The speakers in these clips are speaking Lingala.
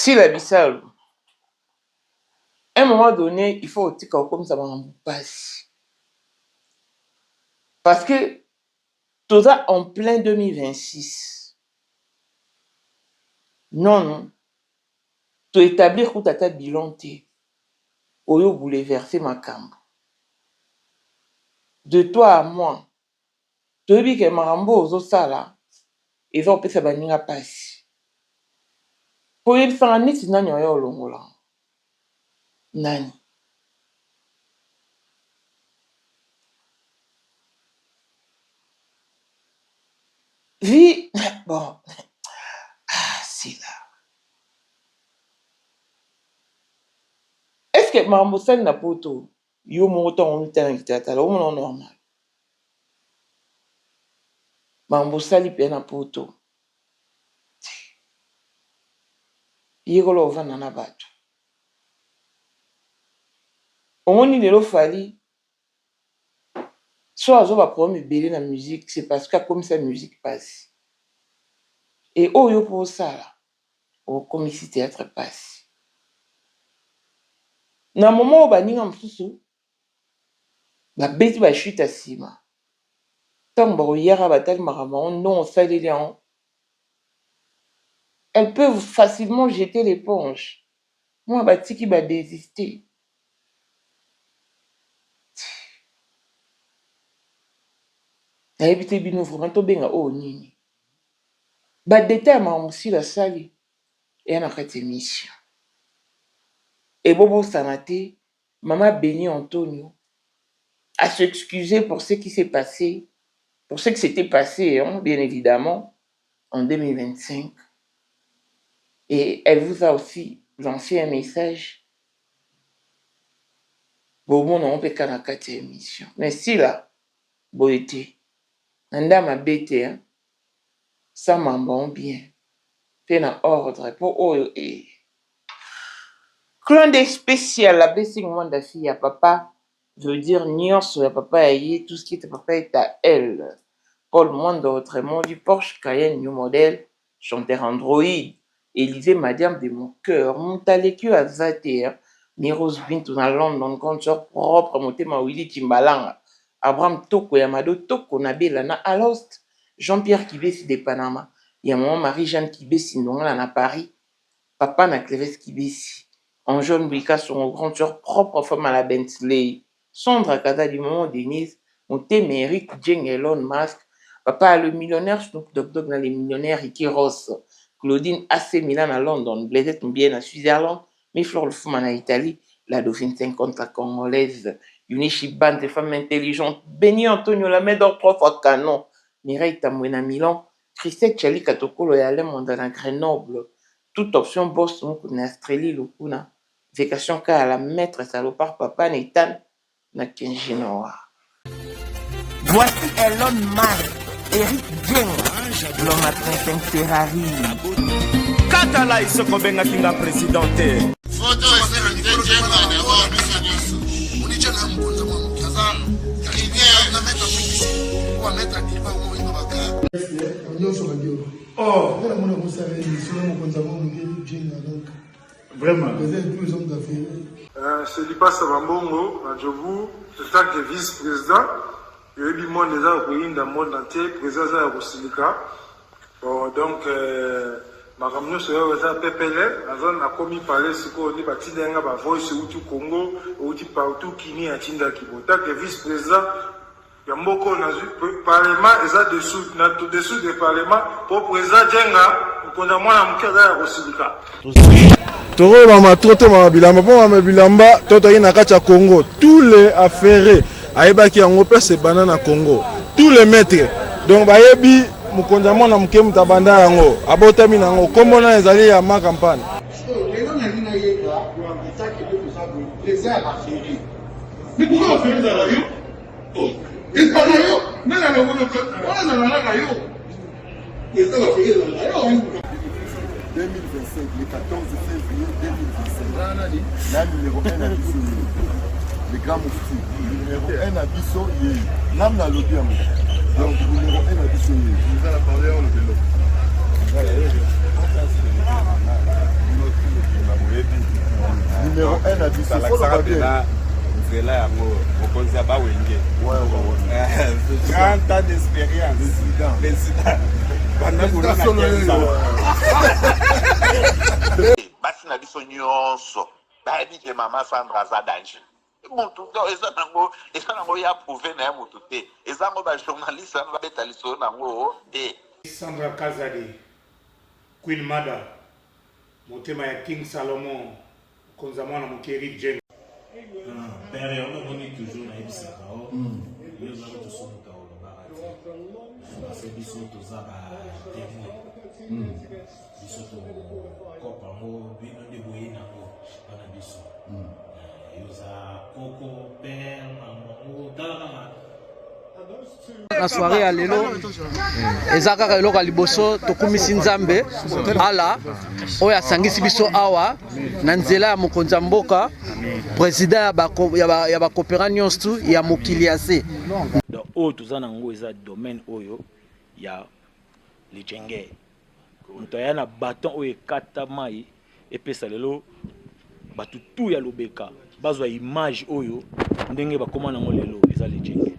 Si la bissale, à un moment donné, il faut aussi comme ça va passe. Parce que tout ça en plein 2026. Non. Tu établir tout ta bilan T. Oyo bouleverser ma cambre. De toi à moi. Tu dis que Marambo ozo sala. Ils vont peut-être baninga passe. Pour y faire un nid, nani oyo longola. Nani. Vie. Bon. Ah, c'est là. Est-ce que Marambo sali na poto? Yo mon temps on était en théâtre. Au moins normal. Marambo sali pe na poto. Yegolo ovana na bato. Omoni lelo fali. Soit azo va problème belé na musique, c'est parce que comme sa musique passe. Et oh yo pour ça là. Au commissaire théâtre passe. Na moment où baninga msusu, ba beti ba chute à sima. Tant ba yara batal marama, non salé lian. Elles peuvent facilement jeter l'éponge. Moi ba tiki ba désister. Na ebité bino vraiment to benga oh nini. Ba détail ma aussi la sali. Et na kati émission. Et Bobo Sanate, Maman Béni Antonio, à s'excuser pour ce qui s'est passé, pour ce qui s'était passé, hein, bien évidemment, en 2025. Et elle vous a aussi lancé un message. Bobo n'a pas qu'à la 4e émission. Mais si là, Boété, Nanda m'a bêté, hein, ça m'a bon bien. Fait un ordre pour eux et. Clan des spécial, la blessing moi de fille à papa, veut dire Nyos, le papa aïe, tout ce qui est papa est à elle. Paul Mondo, autrement du Porsche Cayenne New Model, chanteur Android, Élisée Madiam de mon cœur, mon talécu à Zater, Miros Bintou dans London, concert propre, Motema Willy Timbalanga, Abraham Toko, Yamado Toko, Nabelana à Lost, Jean-Pierre Kibesi de Panama, Yamon Marie-Jeanne Kibesi, non là à Paris, Papa na Cléves Kibesi. En jaune Wika, son grand sœur propre femme à la Bentley. Sandra Kada du moment Denise, Monté Eric Jeng Elon Musk, papa le millionnaire Snoop Dogg dans les millionnaires Ricky Ross, Claudine AC Milan à London, Blaisette Mbien à Switzerland, Miflor le Fouman à Italie, la Dauphine 50 la Congolaise, Unichi Band des femmes intelligentes, Béni Antonio la d'or 3 fois canon, Mireille Tamouine à Milan, Christelle Chali Katokolo et Alain Mondana à Grenoble, toute option boss, on connaît Australie, le Kuna. Vacation à la maître salopard papa Nathan na Kenjinoa. Voici Elon Musk, Eric Jeng, l'homme à 35 Ferrari. Katala iso kobenga kinga presidente. Photo est de Jeng d'abord monsieur. On dit que la mboza mwa kaza. Rivière na mettre publicité. Ou mettre activa ou ino baka. On y radio. Oh, on a mon conseil sur mon konzamo ngi Jeng donc. Vraiment. Vous êtes tous hommes d'affaires. C'est Lipa Savambongo, à Djobu, c'est ça que vice-président. Il y a eu du monde déjà au pays, dans le monde entier, président de Rosilika. Bon, donc, ma ramener sur le PPL, la zone a commis parler ce qu'on dit, bâti d'un gars, voice au Congo, ou partout qui n'y a Tinda Kibota, que vice-président. Il y a beaucoup de parlement, et ça dessous, dessous du parlement, pour président Djenga, pour qu'on a moins de cas à Rosilika. Toro mama toto mama bilamba po mama bilamba toto ina kacha Congo tous les affaires ayebaki yango pese banana Congo tous les maîtres donc bayebi mukonza mona muke mutabanda yango abotami nango kombo na ezali ya ma campagne lelo na nina yeka kwa mtaki de kusabu les a affaires mais pourquoi on fait ça yo oh est pas yo nana le wono ko ona na yo et ça va faire là 2025, le 14 février 2025. La numéro 1 à Bissau, le grand moufti. Numéro 1 à Bissau, l'âme n'a l'autre. Donc, numéro 1 à Bissau. Vous allez parler en le vélo. papier. nzela yango mokonzi ya bawenge 30 ans d'expérience président basi na biso nyonso bayebi ke mama Sandra aza danger mutu eza nango ya prouve na ye mutu te eza yango bajournaliste yango babeta lisolo nango te. Sandra Kazadi, Queen Mada, motema ya King Salomon, konzamwa na mokeri Jeng. Père, on a toujours na ebisa kao. Yo za ko so ka o barati. Parce biso to za ba témoin. Biso to ko pa mo bi no de boye na ko bana biso. Yo za koko père maman dala na soirée ya lelo eza kaka eloko ya liboso tokumisi nzambe ala oyo asangisi biso awa na nzela ya mokonzi ya mboka président ya bakopera nyonso ya mokili ya se. Donc oyo toza nango eza domaine oyo ya lijenge moto aya na baton oyo ekata mai epesa lelo bato tu ya lobeka bazwa image oyo ndenge bakoma nango lelo eza lijenge.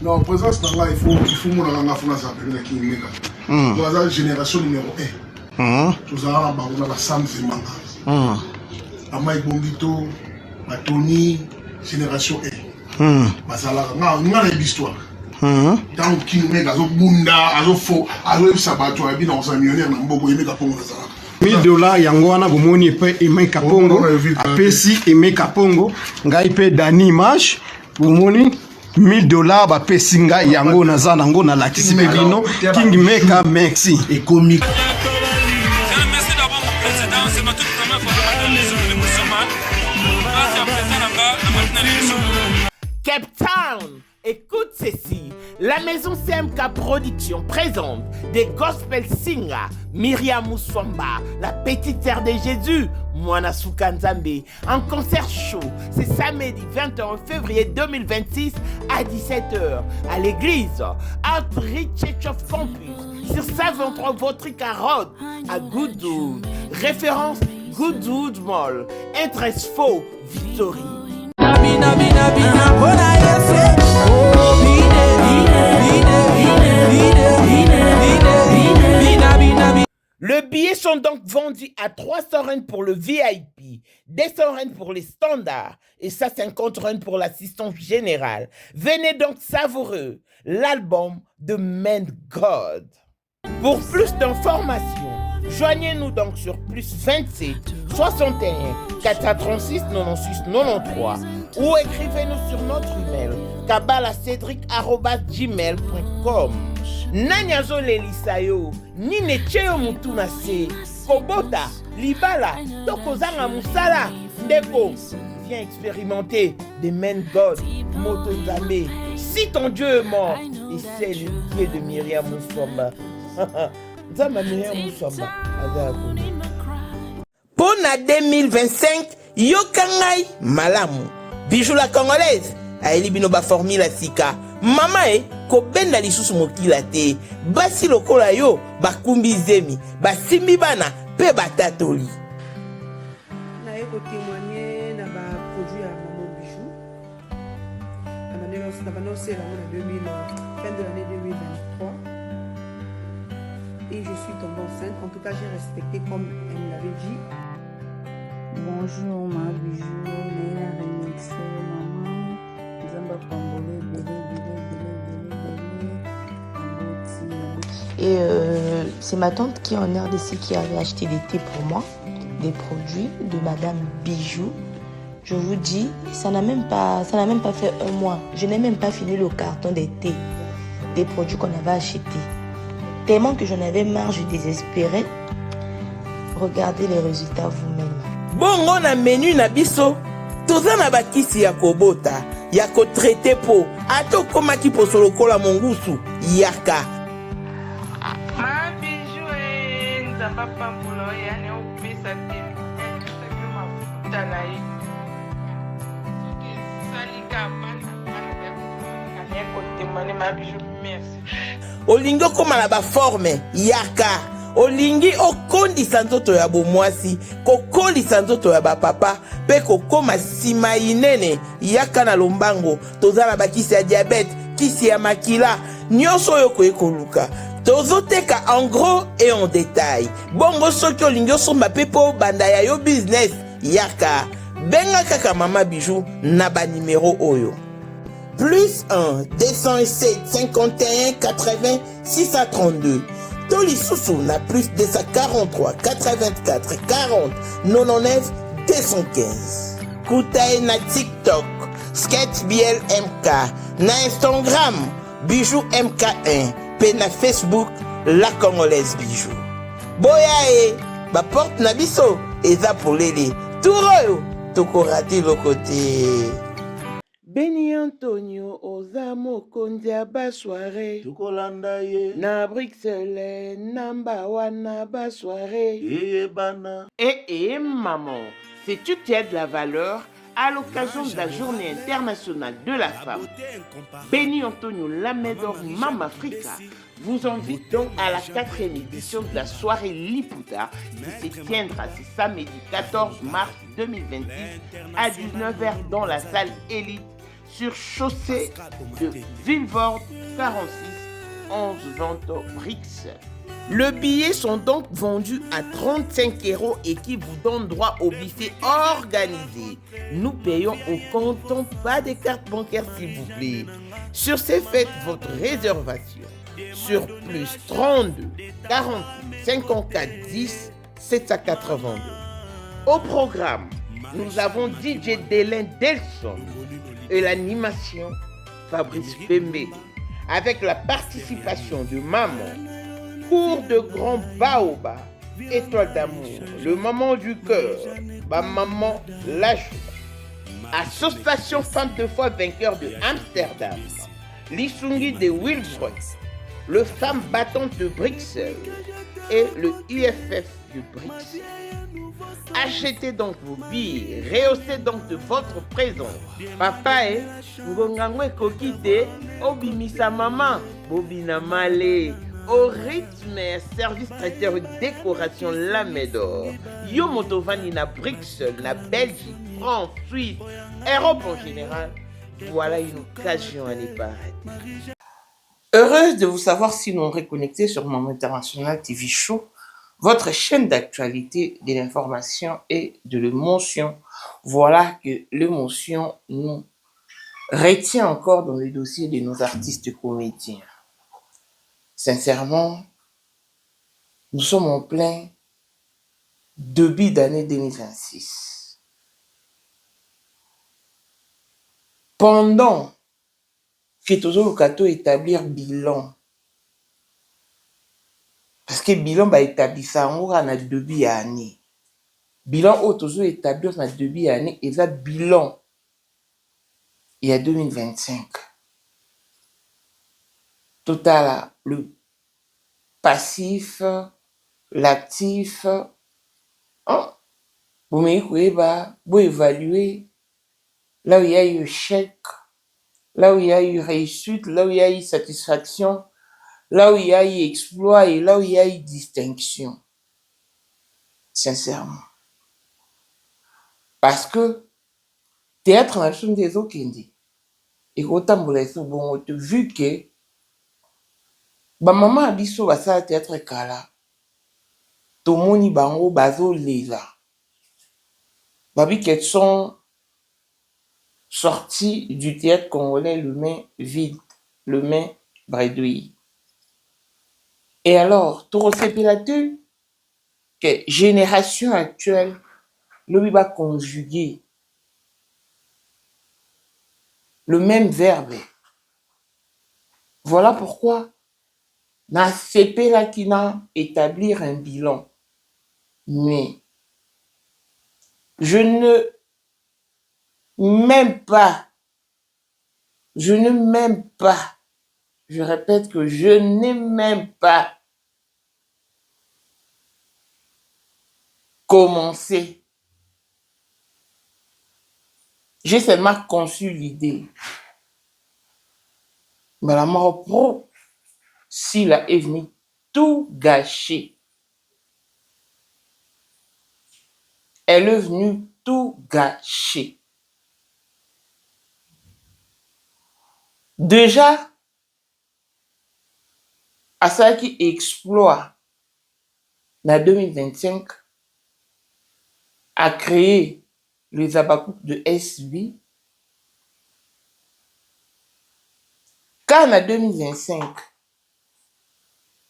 Non, présence dans là, il faut mon rang à fond ça avec qui mega. Dans la génération numéro 1. Tous à la la Sam Zemanga. Amai Bombito, Tony, génération 1. Basala nga l'histoire. Tant qui mega zo bunda, azo fo, azo sabato abi na sa millionnaire na mboko yemeka pongo na sala. $1000 yango wana bomoni pe Emeka Pongo apesi Emeka Pongo ngai pe Dani Image bomoni $1000 ba pesinga yango naza nango na lakisi bino King Meka merci et comique. Merci d'avoir mon président, c'est ma toute première fois de l'émission de Moussaman. Merci à président Cape Town. Écoute ceci, la maison CMK Production présente des gospel singers, Myriam Mousswamba, la petite sœur de Jésus, Mwana Soukanzambe, en concert show, c'est samedi 21 février 2026 à 17h à l'église Outreach Church of Campus sur 123 Votrica Road à Goodwood, référence Goodwood Mall, Interest Faux, Victory. Le billet sont donc vendus à 300 rand pour le VIP, 200 rand pour les standards et 150 rand pour l'assistance générale. Venez donc savourer l'album de Man God. Pour plus d'informations, joignez-nous donc sur plus 27 61 436 96 93 ou écrivez-nous sur notre email kabalacedric@gmail.com. Nanyazo lelisayo ni necheyo mutuna se kobota libala tokozanga musala ndeko viens expérimenter des men God moto nzambe. Si ton Dieu est mort et c'est le Dieu de Myriam Mousswamba. Nzamba Myriam Mousswamba azakuna. Pona 2025 yokangai malamu. Bijou la congolaise aeli bino ba formula sika. Mama kobenda lisusu mokila te. Basi lokola yo bakumbi zemi, basimbi bana pe batatoli. Na eko témoigner na ba produit à Maman Bijou. Na annoncé la fin de l'année 2023. Et je suis tombée enceinte. En tout cas, j'ai respecté comme elle me l'avait dit. Bonjour ma Bijou, Léa Remixé, maman. Zamba Pambole, Et c'est ma tante qui est en RDC qui avait acheté des thés pour moi, des produits de Madame Bijou. Je vous dis, ça n'a même pas fait un mois. Je n'ai même pas fini le carton des thés, des produits qu'on avait achetés. Tellement que j'en avais marre, je désespérais. Regardez les résultats vous-même. Bongo na menu na biso, toza na bakisi ya kobota, ya ko traiter po, ato koma ki posolo kola mongusu, yaka. Ma Bijou nzamba pambulo yani opesa te. Ma futanai. Salika bana ko témoigner ma Bijou merci. Olingo koma na ba forme, yaka. olingi okondisa nzoto ya bomwasi kokolisa nzoto ya bapapa mpe kokoma nsima inene yaka na lombango toza na bakisi ya diabete kisi ya makila nyonso oyo okoki koluka tozoteka en gros et en détail bongo soki olingi osomba mpe mpo banda ya yo business yaka benga kaka mama bijou na banimero oyo plus 1 207 51 80 632 Tolisusu na plus 243 84 40 99 215 Kutae na TikTok Sketch Biel MK na Instagram Bijou MK1 pe na Facebook La Congolaise Bijou boya ba porte na biso eza polele turoyo tokorati lokote Beni Antonio oza mokonzi ya basoire tukolanda ye na Bruxelles namba wana basoire eyebana maman, sais-tu qu'il y a de la valeur à l'occasion de la journée internationale de la femme? Beni Antonio Lamedor Mam Africa vous invite donc à la 4e édition de la soirée Liputa qui se tiendra ce samedi 14 mars 2026 à 19h dans la salle Élite sur chaussée de Villevorde 46 11 Vento Brix. Le billet sont donc vendus à 35 € et qui vous donne droit au buffet organisé. Nous payons au comptant, pas de carte bancaire s'il vous plaît. Sur ces faites votre réservation sur plus 32 48 54 10 782. Au programme, nous avons DJ Délin Delson et l'animation Fabrice Pembe avec la participation de Maman, Cours de Grand Baoba, Étoile d'amour, le Maman du cœur, ma maman la joie. Association Femmes de foi vainqueur de Amsterdam, l'Isungi de Wilbrod, le Femme battante de Bruxelles et le UFF de Bruxelles. Achetez donc vos billets, rehaussez donc de votre présence. Papa ngongango ekokite obimisa maman bobina male au rythme service traiteur décoration Lamedor yo motovani na Bruxelles, na Belgique, France, Suisse, Europe en général. Voilà une occasion à ne pas rater. Heureuse de vous savoir si nous reconnectés sur Maman International TV Show, votre chaîne d'actualité, de l'information et de l'émotion. Voilà que l'émotion nous retient encore dans le dossier de nos artistes comédiens. Sincèrement, nous sommes en plein début d'année 2026. Pendant que toujours le établir bilan, parce que bilan va établir ça en a début d'année. Bilan au toujours établir na début d'année et ça bilan il y a 2025. Total le passif, l'actif, vous évaluer là où il y a eu chèque, là où il y a eu réussite, là où il y a eu satisfaction, là où il y a eu exploit et là où il y a eu distinction. Sincèrement. Parce que théâtre na chose des autres et bon vu que ba maman abiso basala théâtre kala tomoni bango bazo lela babi qu'elles sont sorties du théâtre congolais le main vide, le main bredouille. Et alors tout sepilatu que génération actuelle le va conjuguer le même verbe. Voilà pourquoi na CP là qui n'a établir un bilan. Mais je ne m'aime pas. Je répète que je n'aime même pas commencer. J'ai seulement conçu l'idée. Mais la mort pro, s'il a est venu tout gâcher. elle est venue tout gâcher. Déjà, à ça qui exploit en 2025 a créé les Abakouk de SB. Quand en 2025,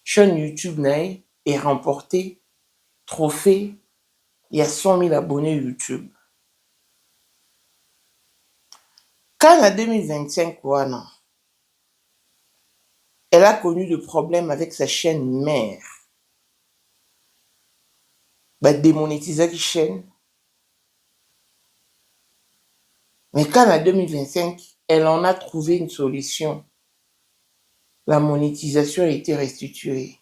chaîne YouTube est remporté trophée, il y a 100 000 abonnés YouTube. Quand en 2025, elle a connu des problèmes avec sa chaîne mère. Démonétiser la chaîne. Mais quand en 2025, elle en a trouvé une solution. La monétisation a été restituée.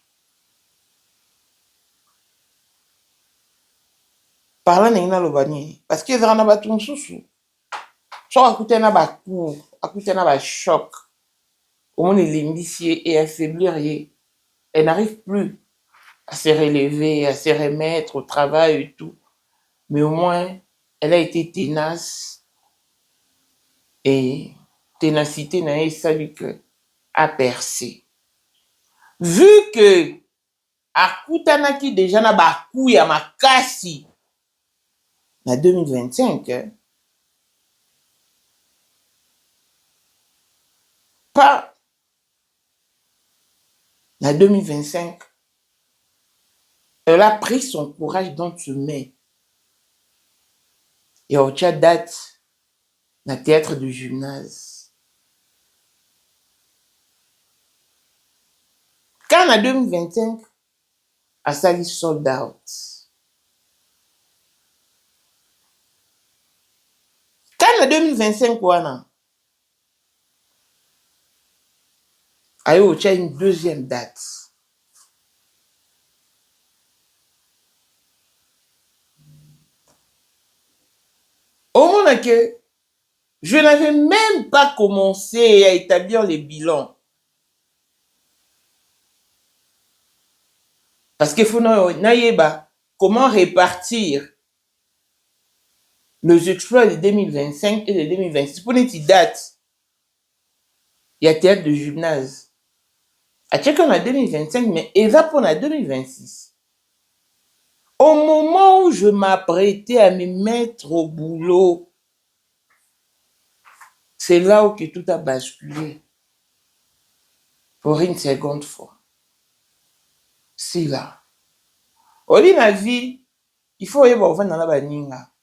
Parlant de l'Obani, parce que dans la tout sous, soit à côté na ba coup, à côté na ba choc, au moins les limiter et affaiblir, elle n'arrive plus à se relever, à se remettre au travail et tout. Mais au moins, elle a été tenace et ténacité n'a eu salut que a percé. Vu que akutanaki déjà na bakou ya makasi na 2025, pas na 2025, elle a pris son courage dans ses mains et au tcha date na théâtre du gymnase. Quand en 2025, a sali sold out. Quand en 2025, a eu une deuxième date. Au moment que je n'avais même pas commencé à établir les bilans. Parce qu'il faut comment répartir les exploits de 2025 et de 2026. Pour une date, il y a théâtre de gymnase. À chacun en 2025, mais il va pour la 2026. Au moment où je m'apprêtais à me mettre au boulot, c'est là où que tout a basculé. Pour une seconde fois. C'est là. Au lieu de la vie, il faut y avoir dans la baninga.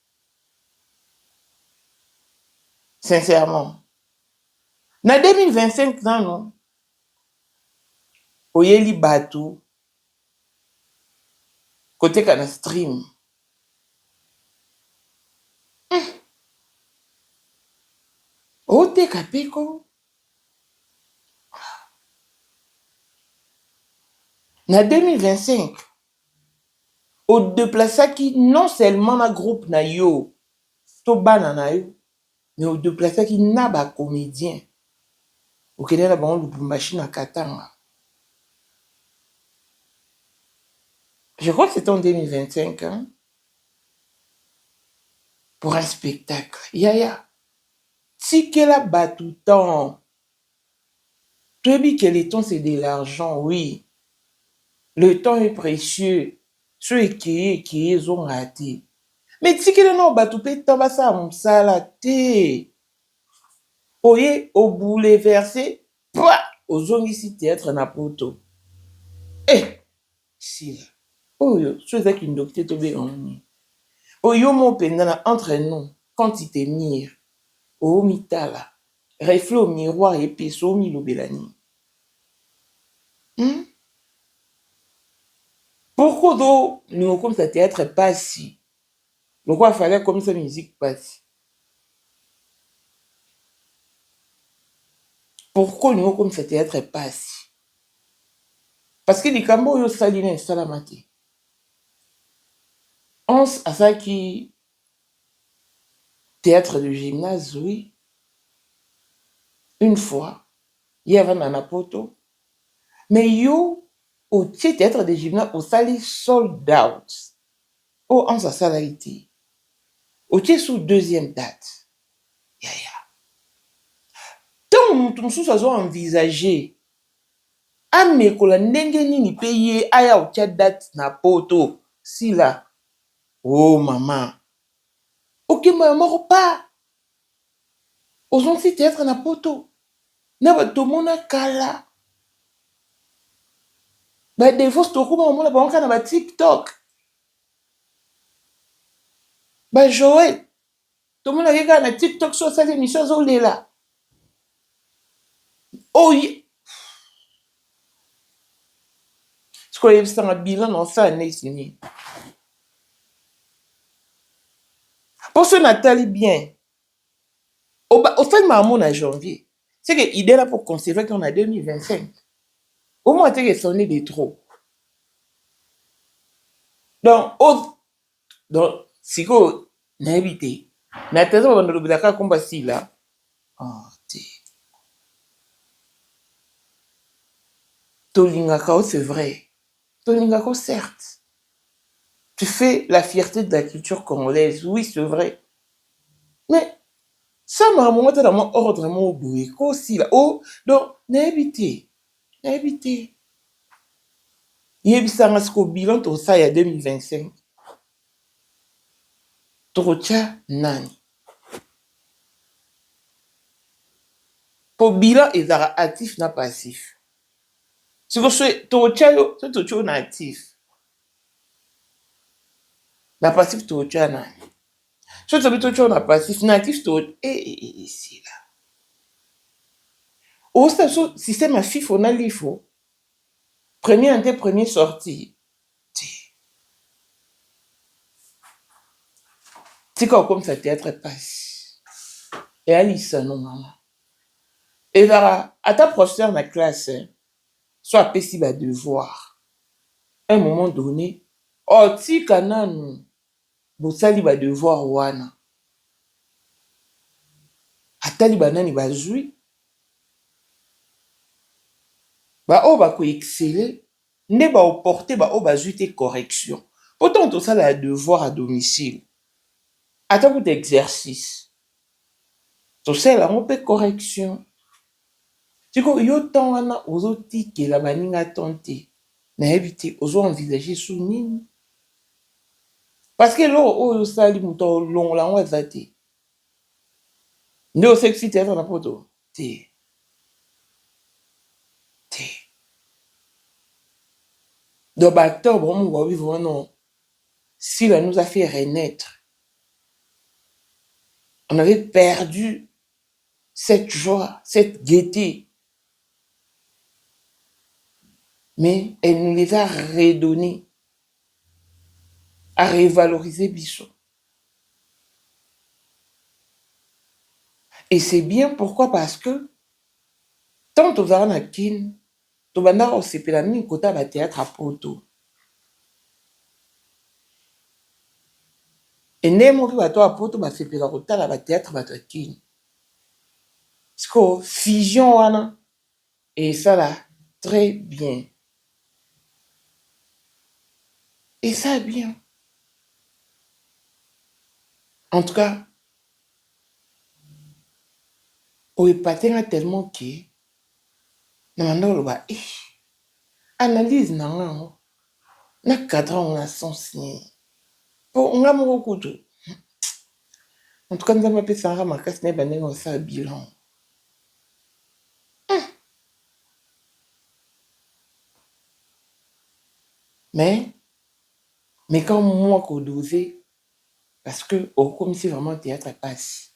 Sincèrement. Na 2025, non. Oyeli Batou. Côté kana stream. Ote kapeko. Na 2025, au déplacé qui non seulement na groupe na yo, to bana na yo, mais au déplacé qui n'a pas comédien. Au Kenya na bango Lubumbashi na Katanga. Je crois que c'était en 2025, hein, pour un spectacle. Yaya, si qu'elle a battu temps, tu dis que le temps c'est de l'argent, oui. Le temps est précieux. Ceux qui ont raté. Mais si qu'elle n'a pas battu temps, ça a ça la tête. Oye, au bouleversé, aux zones ici théâtre na poto. Eh, si. Oh, je sais qu'une docteur te bé en ligne. Oh, yo mon pendant entre nous, quand il te mire, oh, mitala, reflet au miroir et peso milo belani. Pourquoi donc nous comme ça théâtre pas si? Pourquoi fallait comme ça musique pas si? Pourquoi nous comme ça théâtre pas si? Parce que les cambo yo saline salamati. On a ça qui théâtre de gymnase, oui. Une fois, il y avait un poto. Mais yo, au théâtre de gymnase, au sali sold out. Oh, on sa salarié. otie sous deuxième date yaya ntango moto mosusu azoenvisage amekola ndenge nini mpe ye aya otia date na poto sila oh mama okemba moko pa ozonsi théâtre na poto na bato omona kala badevose tokoma omona bango kaka na batiktok bajoel tomonaki kaka na tiktok so osali émission azolela oye sikoyebisanga bilan na osala neti nini mpo so natali bien osalimaka mo na janvier c'est que idée là pour conserver qu'on a 2025 au moins t'es sonné de trop donc siko nayebi te nateza babanda lobelaka komba sila te tolingaka c'est vrai tolingaka certes tu fais la fierté de la culture congolaise oui c'est vrai mais ça m'a montré dans mon ordre mon boui aussi là oh donc nayebi te yebisanga siko bilan to ça ya 2025 tokotia nani po bilan ezaka actif na passif siko tokotia yo so totia na actif na passif tokotia nani so tokotia na passif na actif to si là au so système à FIFO na LIFO premier entrée premier sorti tika comme ça théâtre passe et alisa non maman et là à ta professeur na classe soit apesi ba devoir un moment donné tika nanu bosali ba devoir wana atali banani bazwi ba o ba ko exceller ne ba porter ba o bazwi te correction pourtant tout ça la devoir à domicile attends pour exercice tout ça là on peut correction tiko yo temps wana ozotikela baninga tante na éviter ozo envisager sous nini parce que lo o sali muto long la on va te ndio sexy théâtre na poto te donc acteur bon on va vivre non si là nous a fait renaître on avait perdu cette joie cette gaieté mais elle nous les a redonnés à revaloriser biso et c'est bien pourquoi parce que tant aux arnaquines to banda o sepela mingi kota ba théâtre à poto et nemo ki bato a poto ba sepela kota la ba théâtre ba takini sko fusion wana et ça là très bien et ça bien en tout cas o epatenga tellement que na mandolo ba analyse na ngango na cadre on a sens ni pour nga moko kutu en tout cas nzamba pesa nga makasi na bande ngo sa bilan mais quand moi qu'on doser parce que comme si vraiment théâtre passe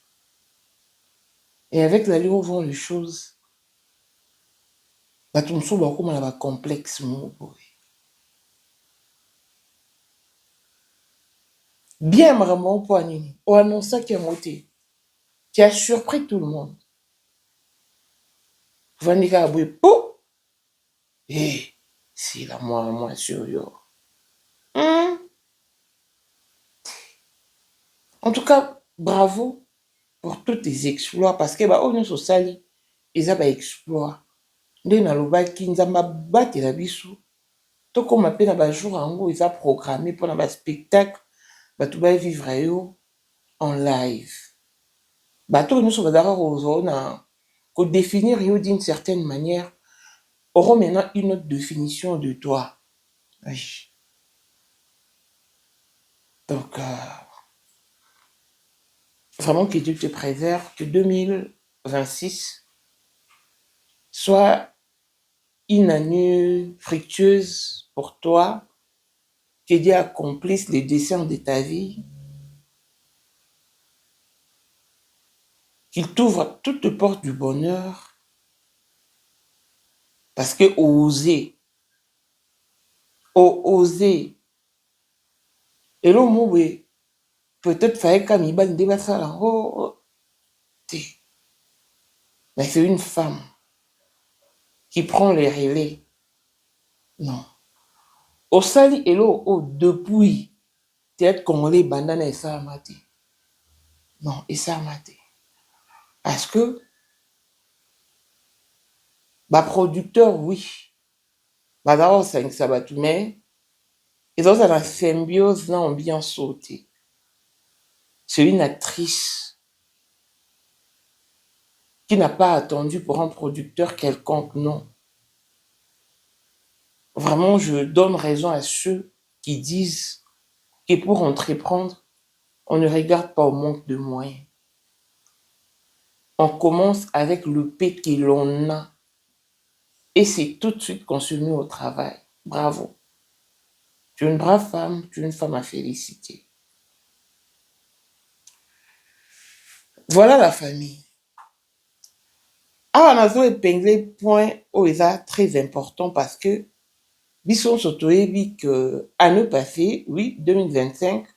et avec la loi vont les choses bato mosusu bakoma na bacomplexe moko bien makambo mpo nini oannonsaki yango te tu as surpris tout le monde vandi kaka boye po si la moi sur yo en tout cas bravo pour tous tes exploits parce que ba oyo sosali eza ba exploit nde nalobaki nzamba batela biso tokoma mpe na bajour yango eza programmé mpona baspectacle bato bavivre yo en live. Bateau nous sommes d'accord aux zones, qu'on définir d'une certaine manière, auront maintenant une autre définition de toi. Oui. Donc, vraiment que Dieu te préserve, que 2026 soit une année fructueuse pour toi, que Dieu accomplisse les desseins de ta vie, qu'il t'ouvre toutes les portes du bonheur, parce que oser, et l'homme, oui, peut-être fallait comme il va ça là, mais c'est une femme qui prend les relais. Non. Au sali et l'eau, depuis, théâtre congolais, bandana et ça maté. Non, et ça maté. Parce que, producteur, oui. D'abord, c'est un sabbat, mais ils ont la symbiose, là, ont bien sauté. C'est une actrice qui n'a pas attendu pour un producteur quelconque, non. Vraiment, je donne raison à ceux qui disent que pour entreprendre, on ne regarde pas au manque de moyens. On commence avec le peu que l'on a. Et c'est tout de suite qu'on se met au travail. Bravo. Tu es une brave femme, tu es une femme à féliciter. Voilà la famille. Ah, on a épinglé point où il est très important parce que Bisson Sotoébi que année passée, oui, 2025,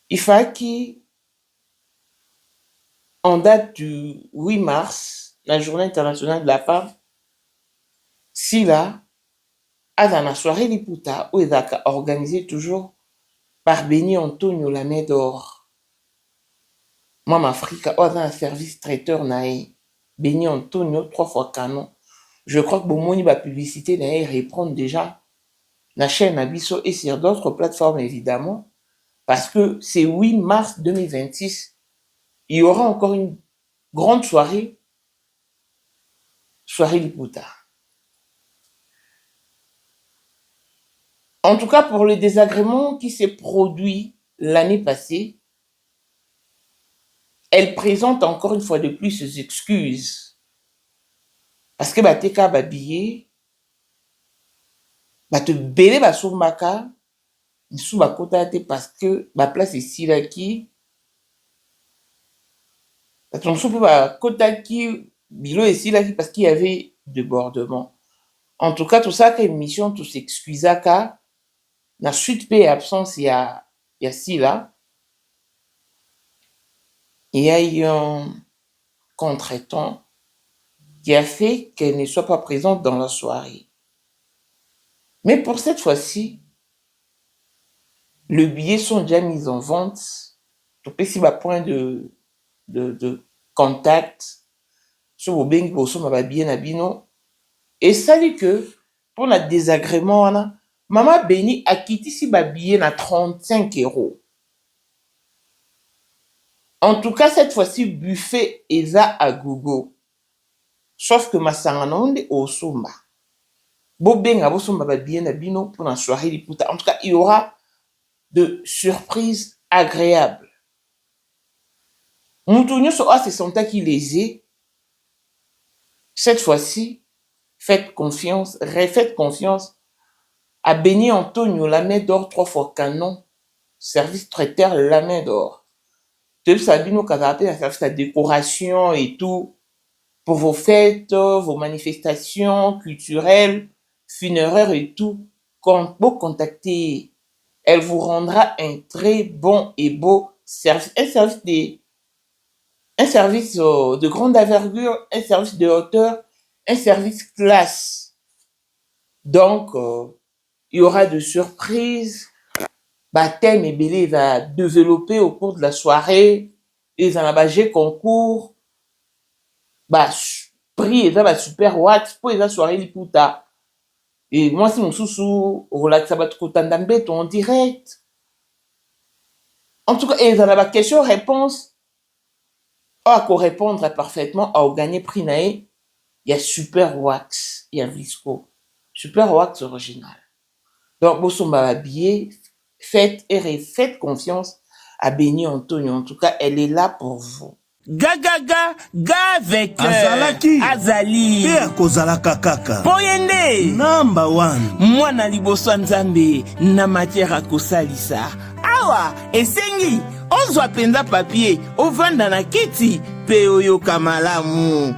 il fallait qu'en date du 8 mars, la journée internationale de la femme, si là, à la soirée Liputa, où il a organisé toujours par Béni Antonio la main d'or. Mama Africa, où il a un service traiteur naï. Béni Antonio, 3 fois canon. Je crois que Bomoni va publicité naï répondre déjà la chaîne Abisso et sur d'autres plateformes évidemment. Parce que c'est 8 mars 2026. Il y aura encore une grande soirée Liputa. En tout cas, pour le désagrément qui s'est produit l'année passée, elle présente encore une fois de plus ses excuses. Parce que Bateka Babillet, te belé Basoumaka, sous Bakotate parce que ma place est ici là qui. Ton soupe Bakotaki, Bilo est ici là parce qu'il y avait débordement. En tout cas, tout ça, que émission, tout s'excuse à la suite paix et absence, il y a si là. Il y a eu un contretemps qui a fait qu'elle ne soit pas présente dans la soirée. Mais pour cette fois-ci, les billets sont déjà mis en vente. Tu peux si point de contact sur vos bings pour son billet nabino. Et ça dit que pour le désagrément, Maman Béni a quitté si billet na 35 €. En tout cas, cette fois-ci, buffet Eza à gogo. Sauf que ma sanganonde au somba. Bobenga bo somba billet nabino pour la soirée Liputa. En tout cas, il y aura de surprises agréables. Moutounio so a se senta qui lésé. Cette fois-ci, refaites confiance à Béni Antonio la main d'or 3 fois canon, service traiteur la main d'or. Tu sais, nous avons un service de décoration et tout pour vos fêtes, vos manifestations culturelles, funéraires et tout. Quand vous contactez, elle vous rendra un très bon et beau service. Un service de grande envergure, un service de hauteur, un service classe. Donc, il y aura de surprises. Thème et belé va développer au cours de la soirée. Ils en ont concours. Prix et super watts pour la soirée Liputa. Et moi, c'est mon sous relax, ça va te coûter en direct. En tout cas, et dans la question-réponse, à répondre parfaitement à gagner prix nae, il y a Super Wax, il y a Visco. Super Wax original. Donc, vous sommes habillés, faites confiance à Béni Antonio. En tout cas, elle est là pour vous. Gagaga, avec Azalaki, Azali, Père Kozalaka Kaka, Poyende, Number one, Mwana liboso nzambe, na matière à kosalisa. Awa, esengi, ozwa penza papier, ovanda na kiti, pe oyoka malamu.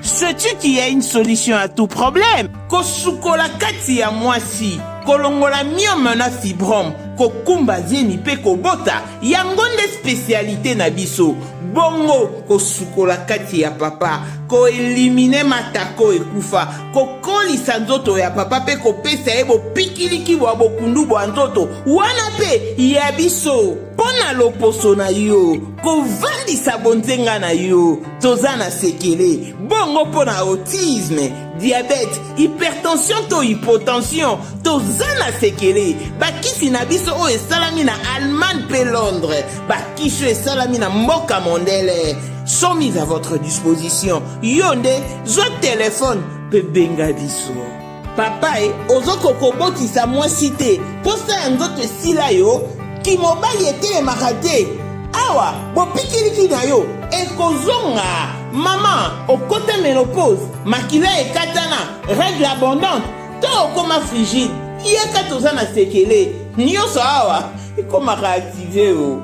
Sais-tu qu'il y a une solution à tout problème? Kosukola kati ya mwasi, kolongola myome na fibrome, kokumba zeni pe kobota, yango nde spécialité na biso. Bongo kosukola kati ya papa, ko elimine matako ekufa, kokolisa nzoto ya papa pe kopesa ye bopikiliki bwa bokundu bwa nzoto, wana pe ya biso. Pona loposo na yo, kovandisa bonzenga na yo, toza na sekele. Bongo pona autisme, diabète, hypertension to hypotension, toza na sekele. Bakisi na biso o esalami na Allemagne pe Londres, bakisho esalami na mboka mondele, sont mis à votre disposition. Yonde, zo téléphone pe benga biso. Papa ozoko kobotisa mwasite, posa nzoto sila yo, ki mobali ete marate. Awa, bopikiliki na yo, ekozonga. Maman, okote ménopause, makila ekatana, règle abondante, to okoma frigide, yeka toza na sekele, nyonso awa, ekoma réactiver o.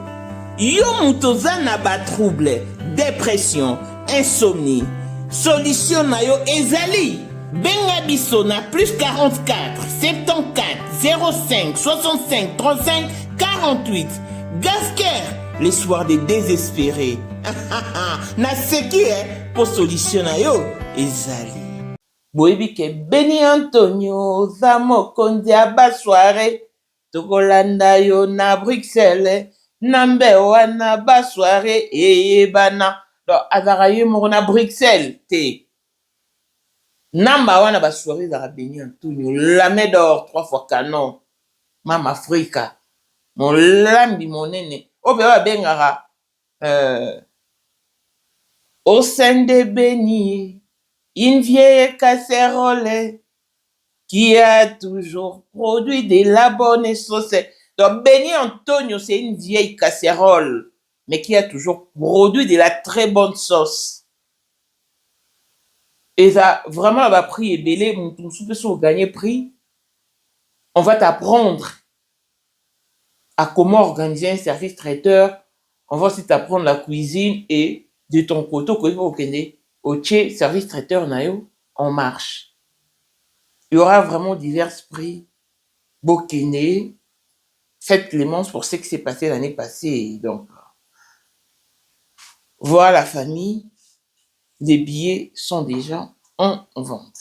Yo mutoza na ba trouble, dépression, insomnie. Solution na yo ezali. Benga biso na plus 44 74 05 65 35 48. Gasker, les soirs des désespérés. Na seki pour solution na yo ezali. Boyebi ke Béni Antonio za mokonzi ya basoire, tokolanda yo na Bruxelles, na mbewa na basoire eyebana. Donc azaka ye moko na Bruxelles te. Namba wana basoire za Béni Antonio, la main d'or 3 fois canon, Mama Africa, mon lambi monene, obe ba bengara au sein de Béni, une vieille casserole qui a toujours produit de la bonne sauce. Donc Béni Antonio, c'est une vieille casserole, mais qui a toujours produit de la très bonne sauce. Et ça, vraiment, va prix est belé, mon soupe sur gagner prix. On va t'apprendre à comment organiser un service traiteur. On va aussi t'apprendre la cuisine et de ton côté, au service traiteur nayo, en marche. Il y aura vraiment divers prix. Bokene, faites clémence pour ce qui s'est passé l'année passée. Donc, voir la famille. Les billets sont déjà en vente.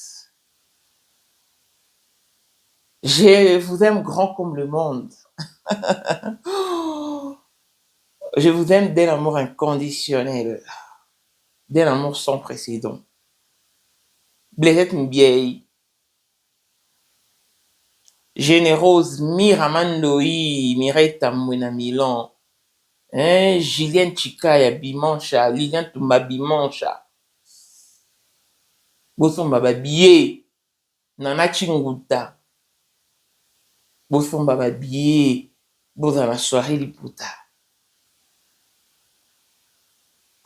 Je vous aime grand comme le monde. Je vous aime d'un amour inconditionnel, d'un amour sans précédent. Blaisette Mbiei, Générose Miramandoi, Mireille Tamouina Milan, Julien Chikaya Bimancha, Lilian Tumba Bimancha, Bosomba Babié, Nana Chinguta, Bosomba Babié, Bosana soirée Liputa.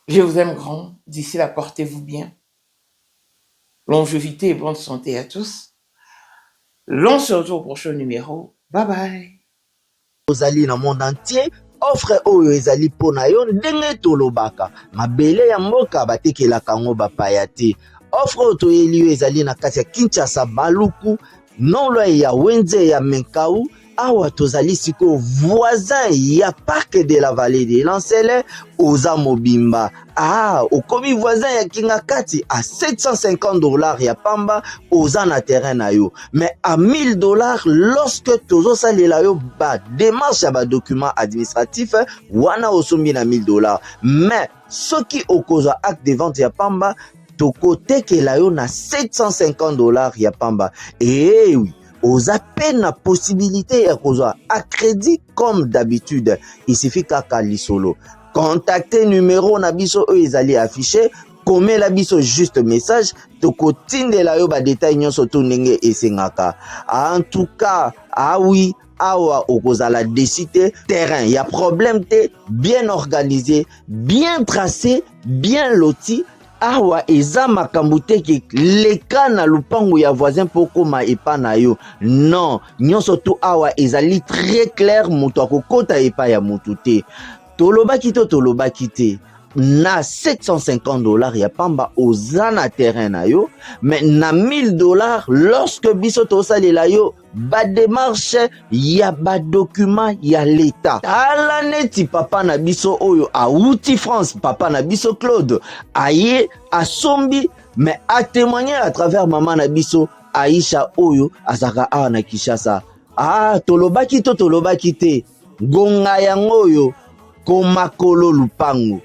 Je vous aime grand. D'ici là, portez-vous bien. Longévité et bonne santé à tous. L'on se retrouve au prochain numéro. Bye bye. Ozali na monde entier. Offre oyo ezali pona yo ndenge tolobaka. Mabele ya mboka batekelaka ngo bapaya te. Offre oyo toyeli yo ezali na kati ya Kinshasa Baluku, nolo ya Wenze ya Menkau. Awa tozali siko voisin ya parc de la vallée de Lancele oza mobimba. Okomi voisin ya Kingakati à $750 ya pamba oza na terrain na yo. Mais à $1000 lorsque tozo salela yo ba démarche ya ba document administratif wana osombi na $1000. Mais soki okozwa acte de vente ya pamba toko tekela yo na $750 ya pamba. Et oui, oza peine na possibilité ya kozwa à crédit comme d'habitude. Il suffit kaka lisolo. Contactez numéro na biso oyo ezali affiché. Komela biso juste message. Tokotindela yo ba détail nyonso to ndenge esengaka. En tout cas, ah oui, awa okozala décider terrain. Il y a problème te, bien organisé, bien tracé, bien loti. Awa eza makambo te ke leka na lupango ya voisin poko ma epa na yo. Non, nyonso to awa ezali très clair, moto akokota epa ya motu te. Tolobaki te. Na $750 ya pamba oza na terrain na yo, mais na $1000 lorsque biso tosalela yo ba démarche ya ba document ya l'état. Tala neti papa na biso oyo auti France, papa na biso Claude aye asombi, mais a témoigner à travers maman na biso Aisha oyo azaka awa na Kinshasa. Ah, tolobaki te gonga yango oyo komakolo lupango.